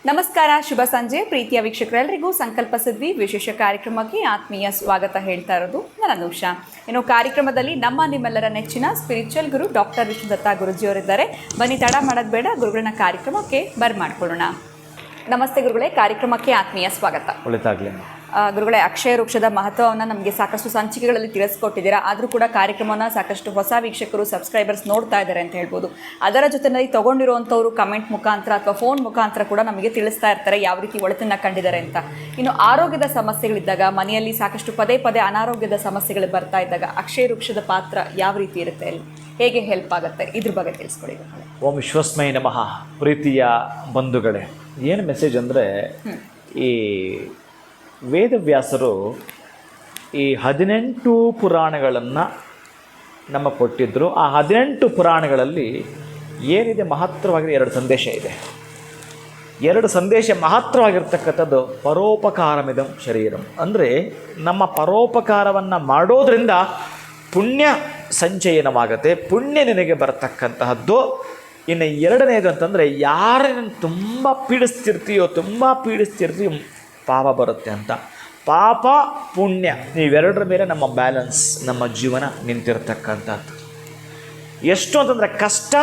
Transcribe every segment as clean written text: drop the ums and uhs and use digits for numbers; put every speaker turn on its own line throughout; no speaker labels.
ನಮಸ್ಕಾರ, ಶುಭ ಸಂಜೆ ಪ್ರೀತಿಯ ವೀಕ್ಷಕರೆಲ್ಲರಿಗೂ ಸಂಕಲ್ಪ ಸಿದ್ವಿ ವಿಶೇಷ ಕಾರ್ಯಕ್ರಮಕ್ಕೆ ಆತ್ಮೀಯ ಸ್ವಾಗತ ಹೇಳ್ತಾ ಇರೋದು ನಾನು ಅನುಷಾ. ಇನ್ನು ಕಾರ್ಯಕ್ರಮದಲ್ಲಿ ನಿಮ್ಮೆಲ್ಲರ ನೆಚ್ಚಿನ ಸ್ಪಿರಿಚುವಲ್ ಗುರು ಡಾಕ್ಟರ್ ವಿಷ್ಣುದತ್ತ ಗುರುಜಿಯವರಿದ್ದಾರೆ. ಬನ್ನಿ ತಡ ಮಾಡೋದು ಬೇಡ, ಗುರುಗಳನ್ನ ಕಾರ್ಯಕ್ರಮಕ್ಕೆ ಬರ್ಮಾಡ್ಕೊಳ್ಳೋಣ. ನಮಸ್ತೆ ಗುರುಗಳೇ, ಕಾರ್ಯಕ್ರಮಕ್ಕೆ ಆತ್ಮೀಯ ಸ್ವಾಗತ.
ಒಳ್ಳೆದಾಗಲಿ
ಗುರುಗಳೇ, ಅಕ್ಷಯ ವೃಕ್ಷದ ಮಹತ್ವವನ್ನು ನಮಗೆ ಸಾಕಷ್ಟು ಸಂಚಿಕೆಗಳಲ್ಲಿ ತಿಳಿಸ್ಕೊಟ್ಟಿದ್ದೀರಾ. ಆದರೂ ಕೂಡ ಕಾರ್ಯಕ್ರಮವನ್ನು ಸಾಕಷ್ಟು ಹೊಸ ವೀಕ್ಷಕರು ಸಬ್ಸ್ಕ್ರೈಬರ್ಸ್ ನೋಡ್ತಾ ಇದ್ದಾರೆ ಅಂತ ಹೇಳ್ಬೋದು. ಅದರ ಜೊತೆಯಲ್ಲಿ ತೊಗೊಂಡಿರುವಂಥವ್ರು ಕಮೆಂಟ್ ಮುಖಾಂತರ ಅಥವಾ ಫೋನ್ ಮುಖಾಂತರ ಕೂಡ ನಮಗೆ ತಿಳಿಸ್ತಾ ಇರ್ತಾರೆ ಯಾವ ರೀತಿ ಒಳಿತನ್ನು ಕಂಡಿದ್ದಾರೆ ಅಂತ. ಇನ್ನು ಆರೋಗ್ಯದ ಸಮಸ್ಯೆಗಳಿದ್ದಾಗ, ಮನೆಯಲ್ಲಿ ಸಾಕಷ್ಟು ಪದೇ ಪದೇ ಅನಾರೋಗ್ಯದ ಸಮಸ್ಯೆಗಳು ಬರ್ತಾ ಇದ್ದಾಗ ಅಕ್ಷಯ ವೃಕ್ಷದ ಪಾತ್ರ ಯಾವ ರೀತಿ ಇರುತ್ತೆ, ಹೇಗೆ ಹೆಲ್ಪ್ ಆಗುತ್ತೆ, ಇದ್ರ ಬಗ್ಗೆ ತಿಳಿಸ್ಕೊಡಿ.
ಓಂ ವಿಶ್ವಸ್ಮೈ ನಮಃ. ಪ್ರೀತಿಯ ಬಂಧುಗಳೇ, ಏನು ಮೆಸೇಜ್ ಅಂದರೆ, ಈ ವೇದವ್ಯಾಸರು ಈ 18 ಪುರಾಣಗಳನ್ನು ನಮ್ಮ ಕೊಟ್ಟಿದ್ದರು. ಆ 18 ಪುರಾಣಗಳಲ್ಲಿ ಏನಿದೆ ಮಹತ್ತರವಾಗಿದೆ, 2 ಸಂದೇಶ ಇದೆ. 2 ಸಂದೇಶ ಮಹತ್ತರವಾಗಿರ್ತಕ್ಕಂಥದ್ದು ಪರೋಪಕಾರಮಿದಂ ಶರೀರಂ. ಅಂದರೆ ನಮ್ಮ ಪರೋಪಕಾರವನ್ನು ಮಾಡೋದ್ರಿಂದ ಪುಣ್ಯ ಸಂಚಯನವಾಗುತ್ತೆ, ಪುಣ್ಯ ನಿನಗೆ ಬರತಕ್ಕಂತಹದ್ದು. ಇನ್ನು 2ನೇದು ಅಂತಂದರೆ, ಯಾರನ್ನು ತುಂಬ ಪೀಡಿಸ್ತಿರ್ತೀಯೋ ಪಾಪ ಬರುತ್ತೆ ಅಂತ. ಪಾಪ ಪುಣ್ಯ ಇವೆರಡರ ಮೇಲೆ ನಮ್ಮ ಬ್ಯಾಲೆನ್ಸ್, ನಮ್ಮ ಜೀವನ ನಿಂತಿರ್ತಕ್ಕಂಥದ್ದು. ಎಷ್ಟು ಅಂತಂದರೆ, ಕಷ್ಟ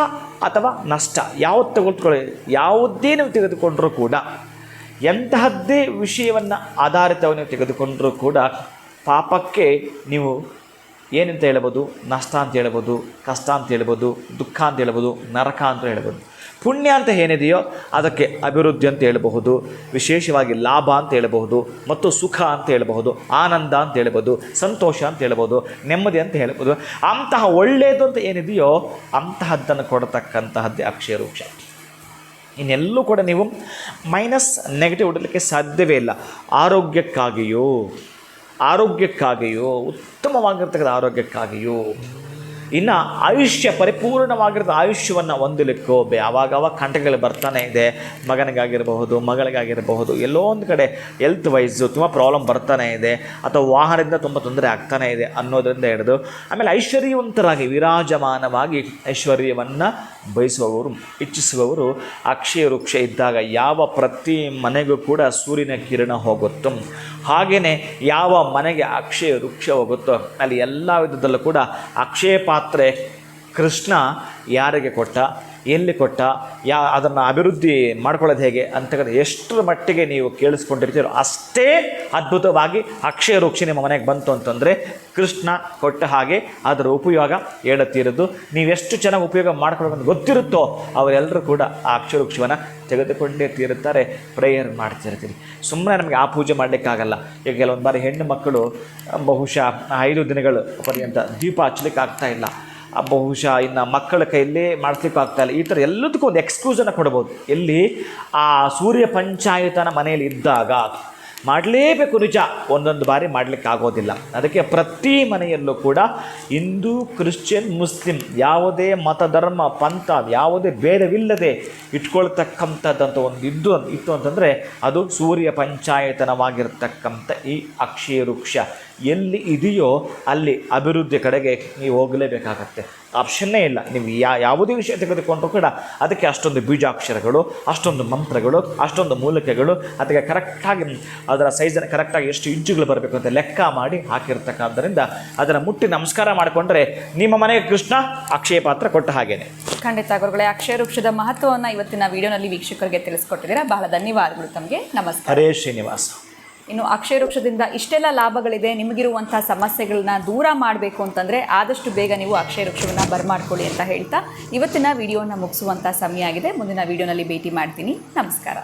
ಅಥವಾ ನಷ್ಟ ಯಾವುದೇ ನೀವು ತೆಗೆದುಕೊಂಡರೂ ಕೂಡ, ಎಂತಹದ್ದೇ ವಿಷಯವನ್ನು ಆಧಾರಿತವನ್ನು ತೆಗೆದುಕೊಂಡರೂ ಕೂಡ, ಪಾಪಕ್ಕೆ ನೀವು ಏನಂತ ಹೇಳ್ಬೋದು, ನಷ್ಟ ಅಂತ ಹೇಳ್ಬೋದು, ಕಷ್ಟ ಅಂತ ಹೇಳ್ಬೋದು, ದುಃಖ ಅಂತ ಹೇಳ್ಬೋದು, ನರಕ ಅಂತ ಹೇಳ್ಬೋದು. ಪುಣ್ಯ ಅಂತ ಏನಿದೆಯೋ ಅದಕ್ಕೆ ಅಭಿವೃದ್ಧಿ ಅಂತ ಹೇಳಬಹುದು, ವಿಶೇಷವಾಗಿ ಲಾಭ ಅಂತ ಹೇಳಬಹುದು, ಮತ್ತು ಸುಖ ಅಂತ ಹೇಳಬಹುದು, ಆನಂದ ಅಂತ ಹೇಳ್ಬೋದು, ಸಂತೋಷ ಅಂತ ಹೇಳ್ಬೋದು, ನೆಮ್ಮದಿ ಅಂತ ಹೇಳ್ಬೋದು. ಅಂತಹ ಒಳ್ಳೆಯದು ಅಂತ ಏನಿದೆಯೋ ಅಂತಹದ್ದನ್ನು ಕೊಡತಕ್ಕಂತಹದ್ದೇ ಅಕ್ಷಯ ವೃಕ್ಷ. ಇನ್ನೆಲ್ಲೂ ಕೂಡ ನೀವು ಮೈನಸ್ ನೆಗೆಟಿವ್ ಹೊಡಲಿಕ್ಕೆ ಸಾಧ್ಯವೇ ಇಲ್ಲ. ಆರೋಗ್ಯಕ್ಕಾಗಿಯೋ ಉತ್ತಮವಾಗಿರ್ತಕ್ಕಂಥ ಆರೋಗ್ಯಕ್ಕಾಗಿಯೋ, ಇನ್ನು ಆಯುಷ್ಯ ಪರಿಪೂರ್ಣವಾಗಿರೋದು ಆಯುಷ್ಯವನ್ನು ಹೊಂದಲಿಕ್ಕೋ ಆವಾಗ ಕಂಟಕಗಳು ಬರ್ತಾನೆ ಇದೆ. ಮಗನಿಗಾಗಿರಬಹುದು, ಮಗಳಿಗಾಗಿರಬಹುದು, ಎಲ್ಲೋ ಒಂದು ಕಡೆ ಹೆಲ್ತ್ ವೈಸು ತುಂಬ ಪ್ರಾಬ್ಲಮ್ ಬರ್ತಾನೆ ಇದೆ, ಅಥವಾ ವಾಹನದಿಂದ ತುಂಬ ತೊಂದರೆ ಆಗ್ತಾನೆ ಇದೆ ಅನ್ನೋದರಿಂದ ಹಿಡಿದು, ಆಮೇಲೆ ಐಶ್ವರ್ಯವಂತರಾಗಿ ವಿರಾಜಮಾನವಾಗಿ ಐಶ್ವರ್ಯವನ್ನು ಬಯಸುವವರು, ಇಚ್ಛಿಸುವವರು ಅಕ್ಷಯ ವೃಕ್ಷ ಇದ್ದಾಗ ಯಾವ ಪ್ರತಿ ಮನೆಗೂ ಕೂಡ ಸೂರ್ಯನ ಕಿರಣ ಹೋಗುತ್ತೋ, ಹಾಗೆಯೇ ಯಾವ ಮನೆಗೆ ಅಕ್ಷಯ ವೃಕ್ಷ ಹೋಗುತ್ತೋ ಅಲ್ಲಿ ಎಲ್ಲ ವಿಧದಲ್ಲೂ ಕೂಡ ಅಕ್ಷಯ ಪಾತ್ರೆ ಕೃಷ್ಣ ಯಾರಿಗೆ ಕೊಟ್ಟ, ಎಲ್ಲಿ ಕೊಟ್ಟ, ಅದನ್ನು ಅಭಿವೃದ್ಧಿ ಮಾಡ್ಕೊಳ್ಳೋದು ಹೇಗೆ ಅಂತಕ್ಕಂಥ ಎಷ್ಟರ ಮಟ್ಟಿಗೆ ನೀವು ಕೇಳಿಸ್ಕೊಂಡಿರ್ತೀರೋ ಅಷ್ಟೇ ಅದ್ಭುತವಾಗಿ ಅಕ್ಷಯ ವೃಕ್ಷ ನಿಮ್ಮ ಮನೆಗೆ ಬಂತು ಅಂತಂದರೆ ಕೃಷ್ಣ ಕೊಟ್ಟ ಹಾಗೆ ಅದರ ಉಪಯೋಗ ಹೇಳುತ್ತೀರದು. ನೀವೆಷ್ಟು ಚೆನ್ನಾಗಿ ಉಪಯೋಗ ಮಾಡ್ಕೊಳ್ಳೋದು ಗೊತ್ತಿರುತ್ತೋ ಅವರೆಲ್ಲರೂ ಕೂಡ ಆ ಅಕ್ಷಯ ವೃಕ್ಷವನ್ನು ತೆಗೆದುಕೊಂಡೇ ತೀರುತ್ತಾರೆ, ಪ್ರೇಯರ್ ಮಾಡ್ತಿರ್ತೀರಿ. ಸುಮ್ಮನೆ ನಮಗೆ ಆ ಪೂಜೆ ಮಾಡಲಿಕ್ಕಾಗಲ್ಲ. ಈಗ ಕೆಲವೊಂದು ಬಾರಿ ಹೆಣ್ಣು ಮಕ್ಕಳು ಬಹುಶಃ 5 ದಿನಗಳು ಪರ್ಯಂತ ದೀಪ ಹಚ್ಚಲಿಕ್ಕೆ ಆಗ್ತಾಯಿಲ್ಲ, ಬಹುಶಃ ಇನ್ನು ಮಕ್ಕಳ ಕೈಯಲ್ಲಿ ಮಾಡ್ಲಿಕ್ಕೂ ಆಗ್ತಾಯಿಲ್ಲ. ಈ ಥರ ಎಲ್ಲದಕ್ಕೂ ಒಂದು ಎಕ್ಸ್ಕ್ಯೂಸನ್ನು ಕೊಡ್ಬೋದು. ಎಲ್ಲಿ ಆ ಸೂರ್ಯ ಪಂಚಾಯತನ ಮನೆಯಲ್ಲಿ ಇದ್ದಾಗ ಮಾಡಲೇಬೇಕು, ನಿಜ, ಒಂದೊಂದು ಬಾರಿ ಮಾಡಲಿಕ್ಕೆ ಆಗೋದಿಲ್ಲ. ಅದಕ್ಕೆ ಪ್ರತಿ ಮನೆಯಲ್ಲೂ ಕೂಡ ಹಿಂದೂ, ಕ್ರಿಶ್ಚಿಯನ್, ಮುಸ್ಲಿಂ ಯಾವುದೇ ಮತ, ಧರ್ಮ, ಪಂಥ ಯಾವುದೇ ಭೇದವಿಲ್ಲದೆ ಇಟ್ಕೊಳ್ತಕ್ಕಂಥದ್ದಂಥ ಒಂದು ಇತ್ತು ಅಂತಂದರೆ ಅದು ಸೂರ್ಯ ಪಂಚಾಯತನವಾಗಿರ್ತಕ್ಕಂಥ ಈ ಅಕ್ಷಯ ವೃಕ್ಷ ಎಲ್ಲಿ ಇದೆಯೋ ಅಲ್ಲಿ ಅಭಿವೃದ್ಧಿ ಕಡೆಗೆ ನೀವು ಹೋಗಲೇಬೇಕಾಗತ್ತೆ. ಆಪ್ಷನ್ನೇ ಇಲ್ಲ. ನೀವು ಯಾವುದೇ ವಿಷಯ ತೆಗೆದುಕೊಂಡ್ರೂ ಕೂಡ ಅದಕ್ಕೆ ಅಷ್ಟೊಂದು ಬೀಜಾಕ್ಷರಗಳು, ಅಷ್ಟೊಂದು ಮಂತ್ರಗಳು, ಅಷ್ಟೊಂದು ಮೂಲಿಕೆಗಳು, ಅದಕ್ಕೆ ಕರೆಕ್ಟಾಗಿ ಅದರ ಸೈಜನ್ನು ಕರೆಕ್ಟಾಗಿ ಎಷ್ಟು ಇಂಚುಗಳು ಬರಬೇಕು ಅಂತ ಲೆಕ್ಕ ಮಾಡಿ ಹಾಕಿರ್ತಕ್ಕಂಥದ್ರಿಂದ ಅದನ್ನು ಮುಟ್ಟಿ ನಮಸ್ಕಾರ ಮಾಡಿಕೊಂಡ್ರೆ ನಿಮ್ಮ ಮನೆಗೆ ಕೃಷ್ಣ ಅಕ್ಷಯ ಪಾತ್ರ ಕೊಟ್ಟ ಹಾಗೇನೆ.
ಖಂಡಿತ ಗುರುಗಳೇ, ಅಕ್ಷಯ ವೃಕ್ಷದ ಮಹತ್ವವನ್ನು ಇವತ್ತಿನ ವಿಡಿಯೋನಲ್ಲಿ ವೀಕ್ಷಕರಿಗೆ ತಿಳಿಸ್ಕೊಟ್ಟಿದ್ದೀರಾ. ಬಹಳ ಧನ್ಯವಾದಗಳು ತಮಗೆ. ನಮಸ್ಕಾರ.
ಹರೇ ಶ್ರೀನಿವಾಸ.
ಇನ್ನು ಅಕ್ಷಯ ವೃಕ್ಷದಿಂದ ಇಷ್ಟೆಲ್ಲ ಲಾಭಗಳಿದೆ. ನಿಮಗಿರುವಂಥ ಸಮಸ್ಯೆಗಳನ್ನ ದೂರ ಮಾಡಬೇಕು ಅಂತಂದರೆ ಆದಷ್ಟು ಬೇಗ ನೀವು ಅಕ್ಷಯ ವೃಕ್ಷವನ್ನು ಬರ್ಮಾಡ್ಕೊಳ್ಳಿ ಅಂತ ಹೇಳ್ತಾ ಇವತ್ತಿನ ವಿಡಿಯೋನ ಮುಗಿಸುವಂಥ ಸಮಯ ಆಗಿದೆ. ಮುಂದಿನ ವಿಡಿಯೋನಲ್ಲಿ ಭೇಟಿ ಮಾಡ್ತೀನಿ. ನಮಸ್ಕಾರ.